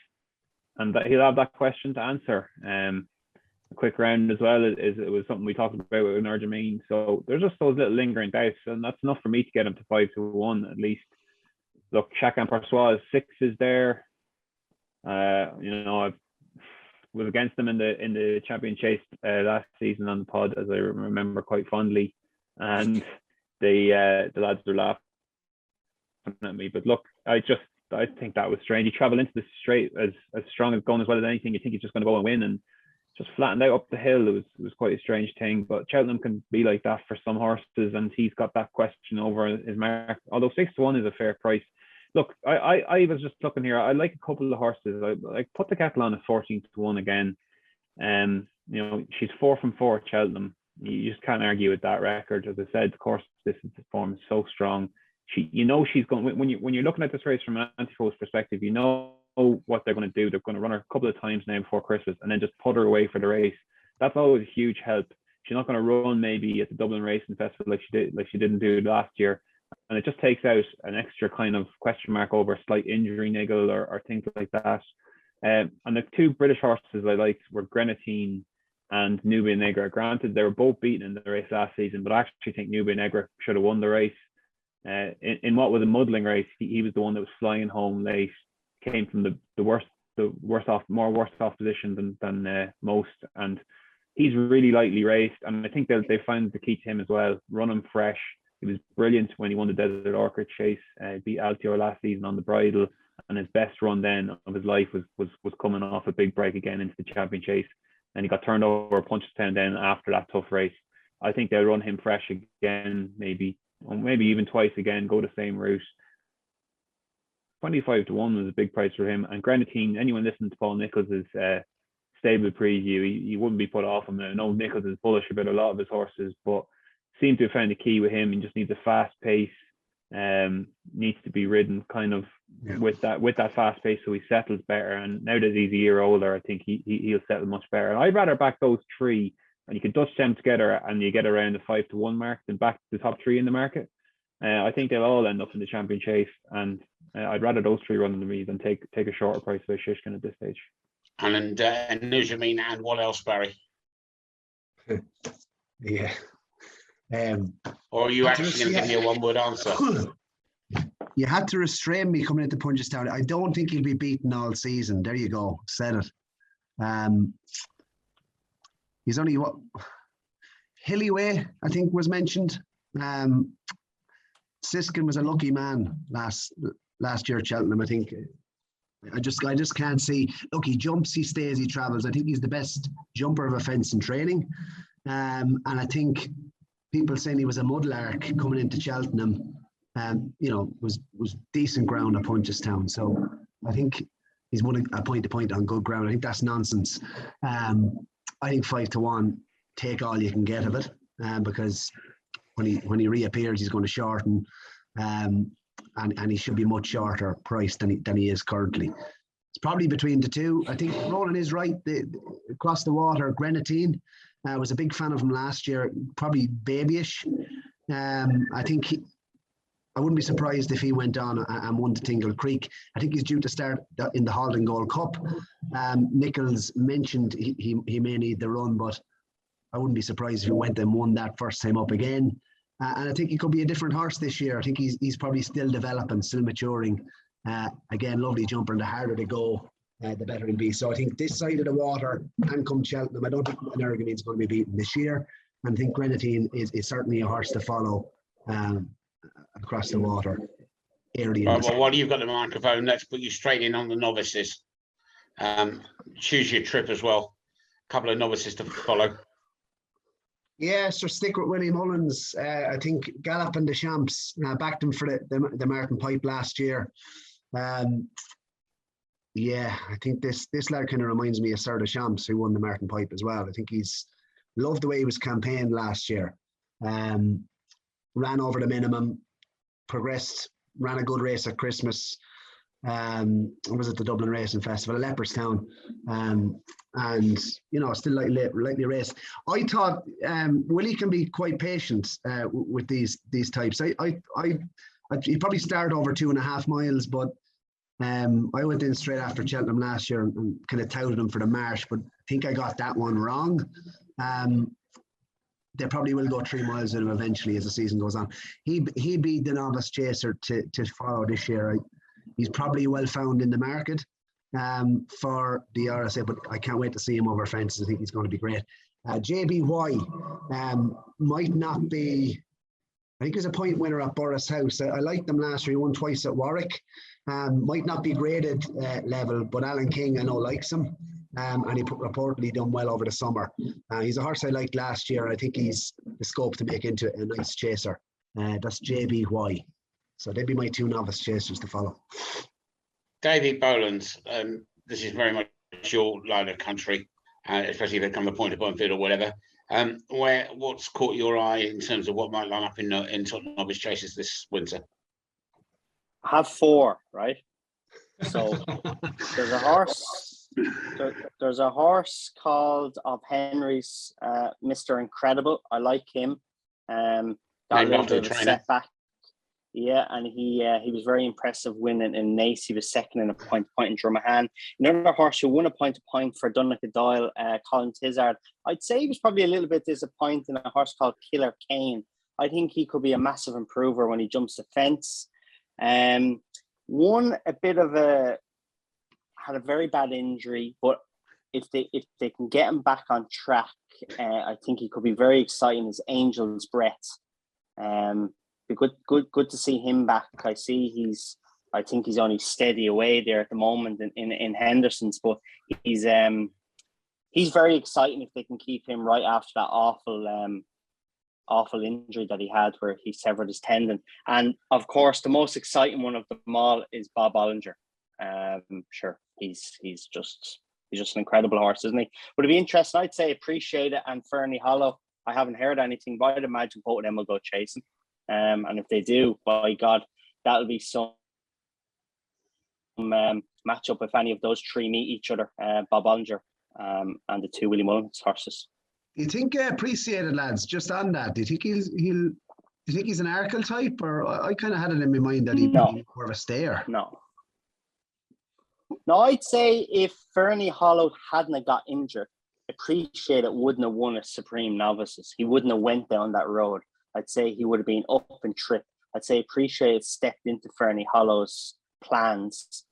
and that he'll have that question to answer. A quick round as well it was something we talked about with Ergemine. So there's just those little lingering doubts, and that's enough for me to get him to 5-1 at least. Look, Chacun Persois 6 is there. I was against them in the champion chase last season on the pod, as I remember quite fondly, and the lads were laughing at me. But look, I think that was strange. He travelled into the straight as strong as going as well as anything. You think he's just going to go and win, and just flattened out up the hill. It was quite a strange thing. But Cheltenham can be like that for some horses, and he's got that question over his mark. Although 6-1 is a fair price. Look, I was just looking here. I like a couple of horses. I put the kettle on at 14-1 again. She's 4 from 4 at Cheltenham. You just can't argue with that record. As I said, of course, this form is so strong. She's going. When you're looking at this race from an Ante-Post perspective, you know what they're going to do. They're going to run her a couple of times now before Christmas, and then just put her away for the race. That's always a huge help. She's not going to run maybe at the Dublin Racing Festival like she didn't do last year. And it just takes out an extra kind of question mark over a slight injury niggle or things like that. And the 2 British horses I liked were Grenadine and Nubia Negra. Granted, they were both beaten in the race last season, but I actually think Nubia Negra should have won the race. In what was a muddling race, he was the one that was flying home late, came from the worst off position than most, and he's really lightly raced. And I think they found the key to him as well. Run him fresh. He was brilliant when he won the Desert Orchid Chase, beat Altior last season on the bridle, and his best run then of his life was coming off a big break again into the champion chase, and he got turned over at Punchestown then after that tough race. I think they'll run him fresh again, maybe even twice again, go the same route. 25-1 was a big price for him. And Grenadine, anyone listening to Paul Nicholls' stable preview, he wouldn't be put off him. I know Nicholls is bullish about a lot of his horses, but seem to have found the key with him. He just needs a fast pace, needs to be ridden kind of with that fast pace so he settles better. And now that he's a year older, I think he'll settle much better. And I'd rather back those 3, and you can dutch them together and you get around the 5-1 mark than back the top 3 in the market. I think they'll all end up in the champion chase, and I'd rather those 3 run than me than take a shorter price by Shishkin at this stage. And Nujamine, and what else, Barry? Yeah. Or are you actually going to give me a one-word answer? You had to restrain me coming into Punchestown. I don't think he'll be beaten all season. There you go. Said it. He's only what? Hillyway, I think, was mentioned. Siskin was a lucky man last year at Cheltenham. I think I just can't see. Look, he jumps, he stays, he travels. I think he's the best jumper of a fence in training. And I think people saying he was a mudlark coming into Cheltenham, was decent ground at Punchestown. So I think he's won a point-to-point on good ground. I think that's nonsense. I think 5-1, take all you can get of it, because when he reappears, he's going to shorten, and he should be much shorter priced than he is currently. It's probably between the 2. I think Ronan is right. Across the water, Grenadine. I was a big fan of him last year, probably babyish. I think I wouldn't be surprised if he went on and won the Tingle Creek. I think he's due to start in the Haldon Gold Cup. Nicholls mentioned he may need the run, but I wouldn't be surprised if he went and won that first time up again. And I think he could be a different horse this year. I think he's probably still developing, still maturing. Again, lovely jumper, and the harder they go, the better he'll be. So I think this side of the water, and come Cheltenham, I don't think Ergamine's going to be beaten this year. And I think Grenadine is certainly a horse to follow across the water. Right, well, while you've got the microphone, let's put you straight in on the novices. Choose your trip as well. A couple of novices to follow. Yeah, so stick with Willie Mullins. I think Gallop and the Champs backed him for the Martin Pipe last year. Yeah, I think this lad kind of reminds me of Sir de Champs, who won the Martin Pipe as well. I think he's loved the way he was campaigned last year. Ran over the minimum, progressed, ran a good race at Christmas. Was it the Dublin Racing Festival, Leopardstown, and still lightly raced. I thought Willie can be quite patient with these types. He'd probably start over 2.5 miles, but I went in straight after Cheltenham last year and kind of touted him for the Marsh, but I think I got that one wrong. They probably will go 3 miles with him eventually as the season goes on. He'd be the novice chaser to follow this year. He's probably well found in the market for the RSA, but I can't wait to see him over fences. I think he's going to be great. JBY might not be. I think he's a point winner at Boris House. I liked them last year. He won twice at Warwick. Might not be graded level, but Alan King I know likes him. And he reportedly done well over the summer. He's a horse I liked last year. I think he's the scope to make into a nice chaser. That's JBY. So they'd be my 2 novice chasers to follow. Davy Boland, this is very much your line of country, especially if they come to Point of Bunfield or whatever. What's caught your eye in terms of what might line up in top novice chasers this winter? I have 4, right? So there's a horse. There's a horse called of Henry's, Mr. Incredible. I like him. Got a little bit of a setback. Yeah, and he was very impressive winning in Naas. He was second in a point in Dromhead. Another horse who won a point for Doyle, Colin Tizard. I'd say he was probably a little bit disappointing. A horse called Killer Kane. I think he could be a massive improver when he jumps the fence. Had a very bad injury, but if they can get him back on track, I think he could be very exciting as Angel's Breath. Be good to see him back. I think he's only steady away there at the moment in Henderson's, but he's very exciting if they can keep him right after that awful injury that he had where he severed his tendon. And of course, the most exciting one of them all is Bob Bollinger. Sure, he's just an incredible horse, isn't he? But it'd be interesting. I'd say Appreciate It and Fernie Hollow. I haven't heard anything, but I'd imagine both of them will go chasing. And if they do, by God, that'll be some matchup if any of those 3 meet each other, Bob Bollinger and the 2 Willie Mullins horses. Do you think Appreciate It, lads, just on that, do you think do you think he's an Arkle type, or I kind of had it in my mind that he'd be more of a stayer? No, I'd say if Fernie Hollow hadn't got injured, Appreciate It wouldn't have won a Supreme Novices. He wouldn't have went down that road. I'd say he would have been up and trip. I'd say Appreciate It stepped into Fernie Hollow's plans.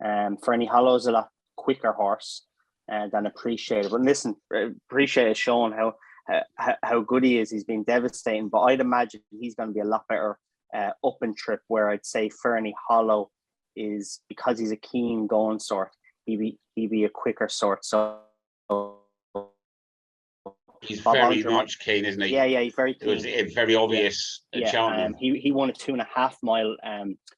Fernie Hollow's a lot quicker horse than Appreciate It. But listen, Appreciate It has shown how good he is. He's been devastating. But I'd imagine he's going to be a lot better up and trip, where I'd say Fernie Hollow is, because he's a keen going sort, he'd be a quicker sort. So he's very much keen, isn't he? Yeah, he's very keen. It was very obvious at Cheltenham. He won a 2.5 mile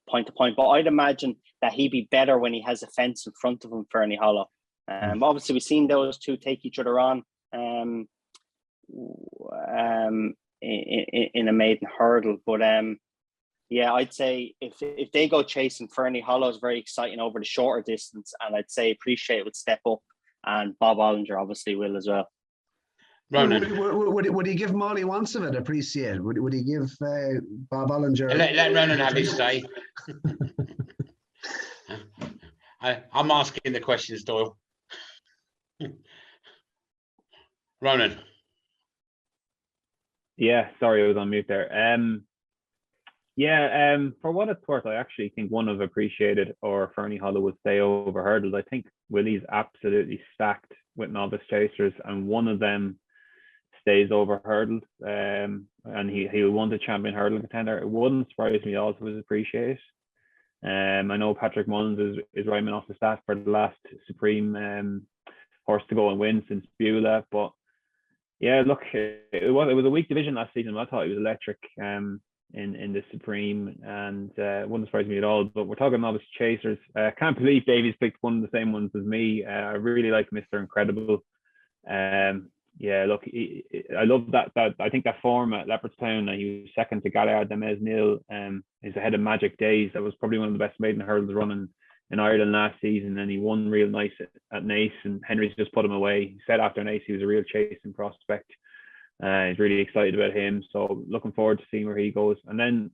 point to point, but I'd imagine that he'd be better when he has a fence in front of him, Fernie Hollow. Obviously, we've seen those 2 take each other on in a maiden hurdle, but I'd say if they go chasing, Fernie Hollow is very exciting over the shorter distance, and I'd say Appreciate It would step up, and Bob Bollinger obviously will as well. Ronan, would he give him all he wants of it? Appreciate it. Would he give Bob Bollinger? Let Ronan have his say. I'm asking the questions, Doyle. Ronan. Yeah, sorry, I was on mute there. For what it's worth, I actually think one of Appreciate It or Fernie Hollow would stay over hurdles. I think Willie's absolutely stacked with novice chasers, and one of them stays over hurdles, and he won the champion hurdle contender. It wouldn't surprise me also was Appreciate It. I know Patrick Mullins is rhyming off the stat for the last Supreme horse to go and win since Beulah, but yeah, look, it was a weak division last season. I thought he was electric in the Supreme, and it wouldn't surprise me at all. But we're talking novice chasers. Can't believe Davies picked one of the same ones as me. I really like Mr. Incredible. Look, I love that. I think that form at Leopardstown, he was second to Galliard de Mesnil. He's ahead of Magic Days. That was probably one of the best maiden hurdles running in Ireland last season, and he won real nice at Naas, and Henry's just put him away. He said after Naas he was a real chasing prospect. He's really excited about him, so looking forward to seeing where he goes. And then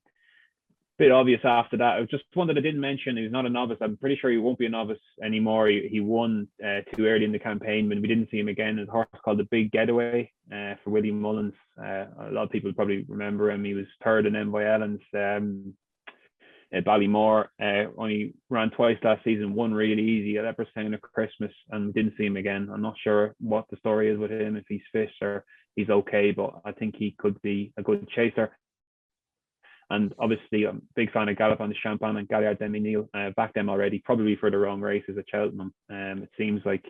bit obvious after that. It was just one that I didn't mention. He's not a novice. I'm pretty sure he won't be a novice anymore. He won too early in the campaign, but we didn't see him again. His horse called the Big Getaway for Willie Mullins. A lot of people probably remember him. He was third in Envoy Allen's at Ballymore. Only ran twice last season, won really easy at Epperson at Christmas, and didn't see him again. I'm not sure what the story is with him, if he's fit or he's okay, but I think he could be a good chaser. And obviously, I'm a big fan of Galop on the Champagne and Galliard Demi Neal. Backed them already, probably for the wrong races at Cheltenham. It seems like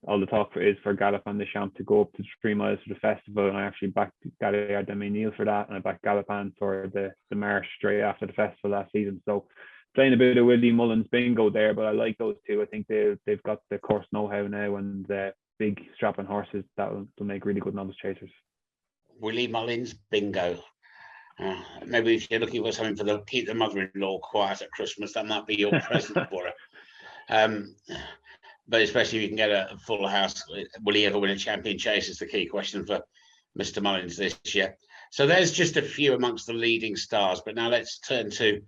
all the talk is for Galop on the Champ to go up to 3 miles for the festival, and I actually backed Galliard Demi Neal for that, and I backed Galopin for the marsh straight after the festival last season. So playing a bit of Willie Mullins bingo there, but I like those two. I think they've got the course know-how now, and big strapping horses that will make really good novice chasers. Willie Mullins bingo. Maybe if you're looking for something for keep the mother-in-law quiet at Christmas, that might be your present for her. But especially if you can get a full house, will he ever win a champion chase is the key question for Mr. Mullins this year. So there's just a few amongst the leading stars. But now let's turn to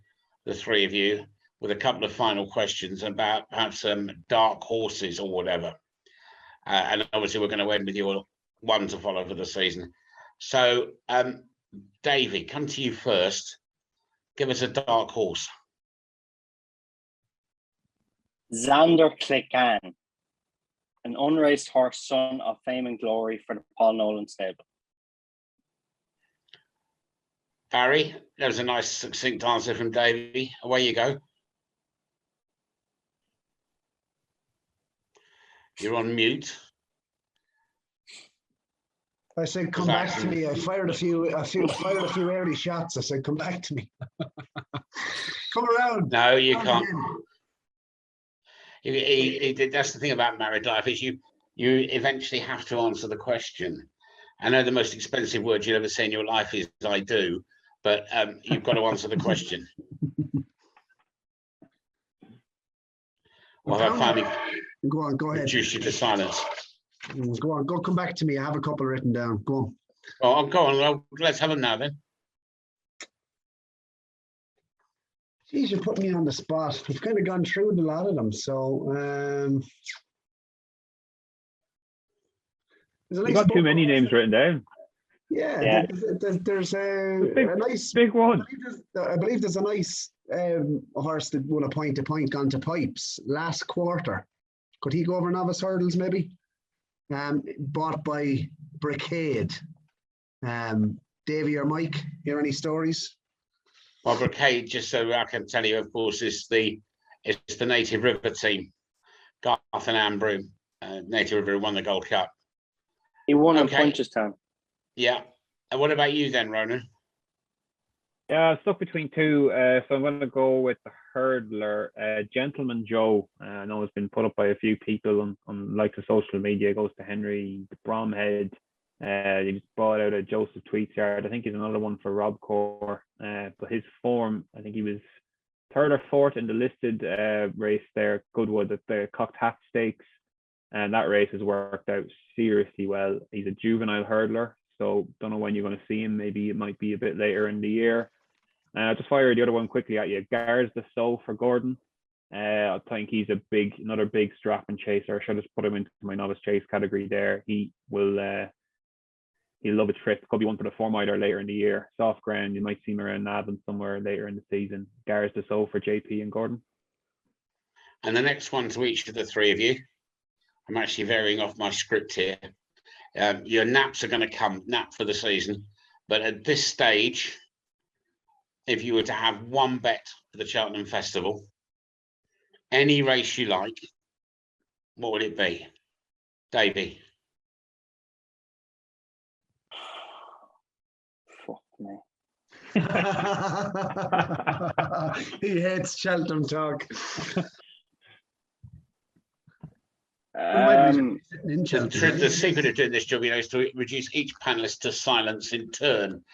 the three of you with a couple of final questions about perhaps some dark horses or whatever. And obviously we're going to end with your one to follow for the season. So, Davy, come to you first. Give us a dark horse. Xander Clickan, an unraced horse, son of fame and glory for the Paul Nolan stable. Barry, that was a nice succinct answer from Davy. Away you go. You're on mute. I said, come back to me. I fired a few early shots. I said, come back to me. Come around. No, you can't. That's the thing about married life is you eventually have to answer the question. I know the most expensive word you'll ever say in your life is "I do," but you've got to answer the question. Well, I finally go ahead. Reduce you to silence. Go on, come back to me. I have a couple written down. Go on. Oh, go on. Let's have them now then. Geez, you put me on the spot. We've kind of gone through a lot of them. So, you got too many names written down. Yeah. There's a nice big one. I believe there's a nice horse that won a point-to-point gone to pipes last quarter. Could he go over Novice Hurdles maybe? Bought by Brigade. Davy or Mike, hear any stories? Well, Brigade, just so I can tell you, of course, is the Native River team. Garth and Anne Broom, Native River won the Gold Cup. He won in Punchestown. Yeah. And what about you then, Ronan? Yeah, I stuck between two. So I'm going to go with the hurdler, Gentleman Joe. I know it's been put up by a few people on like the social media. It goes to Henry de Bromhead. He just bought out a Joseph Tweets yard. I think he's another one for Rob Core. But his form, I think he was third or fourth in the listed race there, Goodwood, at the Cocked Hat Stakes. And that race has worked out seriously well. He's a juvenile hurdler, so don't know when you're going to see him. Maybe it might be a bit later in the year. I'll just fire the other one quickly at you. Gars the Soul for Gordon. I think he's another big strapping chaser. I should just put him into my novice chase category there. He will he'll love a trip. Could be one for the 4-miler later in the year. Soft ground, you might see him around Navan somewhere later in the season. Gars the Soul for JP and Gordon. And the next one to each of the three of you. I'm actually varying off my script here. Your naps are going to come, nap for the season. But at this stage, if you were to have one bet for the Cheltenham Festival, any race you like, what would it be? Davy? Fuck me. He hates Cheltenham talk. The secret of doing this job, is to reduce each panelist to silence in turn.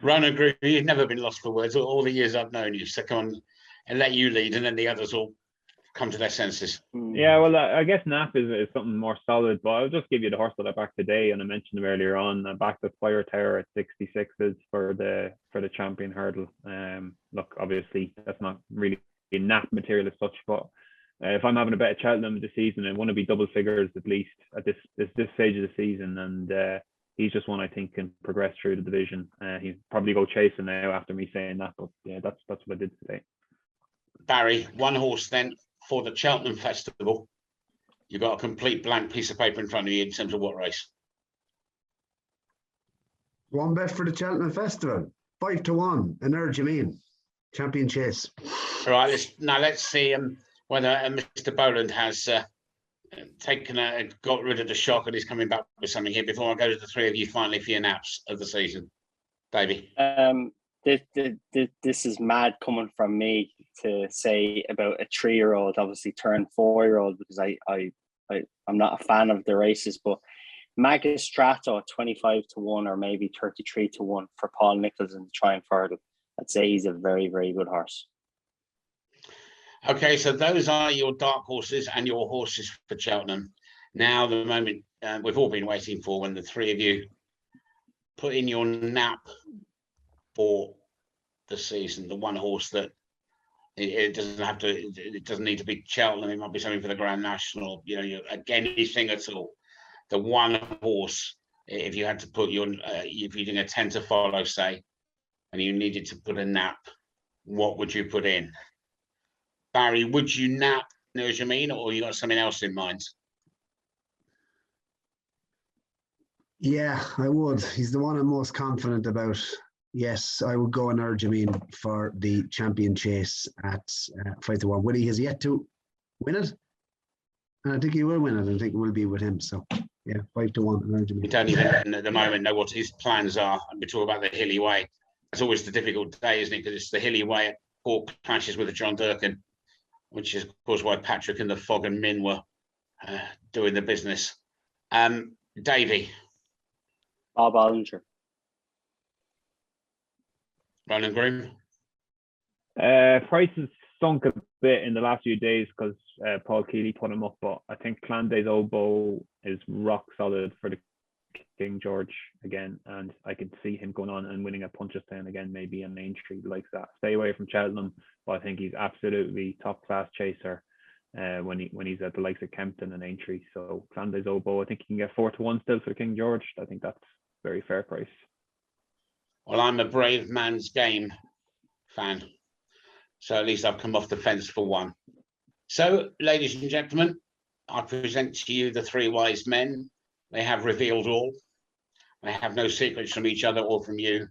Ronan Groome, you've never been lost for words all the years I've known you. So come on, and let you lead, and then the others will come to their senses. Yeah, well, I guess Nap is something more solid, but I'll just give you the horse that I backed today, and I mentioned him earlier on. I backed the Fire Tower at 66s for the Champion Hurdle. Look, obviously that's not really Nap material as such, but if I'm having a bet at Cheltenham this season, I want to be double figures at least at this stage of the season, and he's just one I think can progress through the division. He'll probably go chasing now after me saying that, but yeah, that's what I did today. Barry, one horse then for the Cheltenham Festival. You've got a complete blank piece of paper in front of you in terms of what race? One bet for the Cheltenham Festival, 5-1, Energy Champion Chase. All right, let's see whether Mr. Boland has got rid of the shock and he's coming back with something here before I go to the three of you finally for your naps of the season. Davey. This is mad coming from me to say about a 3-year-old, obviously turned 4-year-old, because I'm not a fan of the races, but Magistrato 25-1 or maybe 33-1 for Paul Nicholls in the Triumph Hurdle. I'd say he's a very, very good horse. Okay, so those are your dark horses and your horses for Cheltenham. Now, the moment we've all been waiting for, when the three of you put in your nap for the season, the one horse that it doesn't need to be Cheltenham, it might be something for the Grand National, anything at all. The one horse, if you had to put if you're doing a 10 to follow, say, and you needed to put a nap, what would you put in? Barry, would you nap Nerjamin, or you got something else in mind? Yeah, I would. He's the one I'm most confident about. Yes, I would go on Nerjamin for the Champion Chase at 5-1. Willie has yet to win it, and I think he will win it. I think it will be with him. So, yeah, 5-1 Nerjamin. We don't even at the moment know what his plans are. We talk about the Hilly Way. It's always the difficult day, isn't it? Because it's the Hilly Way at Cork clashes with the John Durkin, which is, of course, why Patrick and the Fog and Min were doing the business. Davey. Bob Ollinger. Ronan Groome. Prices sunk a bit in the last few days because Paul Keeley put him up, but I think Clanday's Oboe is rock solid for the King George again, and I can see him going on and winning at Punchestown again, maybe a Main Street like that. Stay away from Cheltenham, but I think he's absolutely top class chaser when he's at the likes of Kempton and Aintree. So Clanday's Oboe, I think he can get 4-1 still for the King George. I think that's a very fair price. Well, I'm a Brave Man's Game fan, so at least I've come off the fence for one. So, ladies and gentlemen, I present to you the three wise men. They have revealed all. They have no secrets from each other or from you.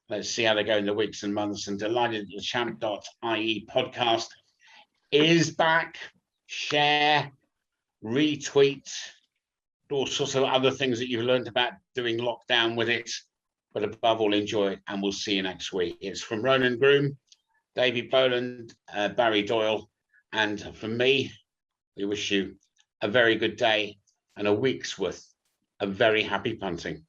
Let's see how they go in the weeks and months. And delighted that the Champ.ie podcast is back. Share, retweet, all sorts of other things that you've learned about doing lockdown with it. But above all, enjoy it, and we'll see you next week. It's from Ronan Groome, Davy Boland, Barry Doyle, and from me, we wish you a very good day and a week's worth of very happy punting.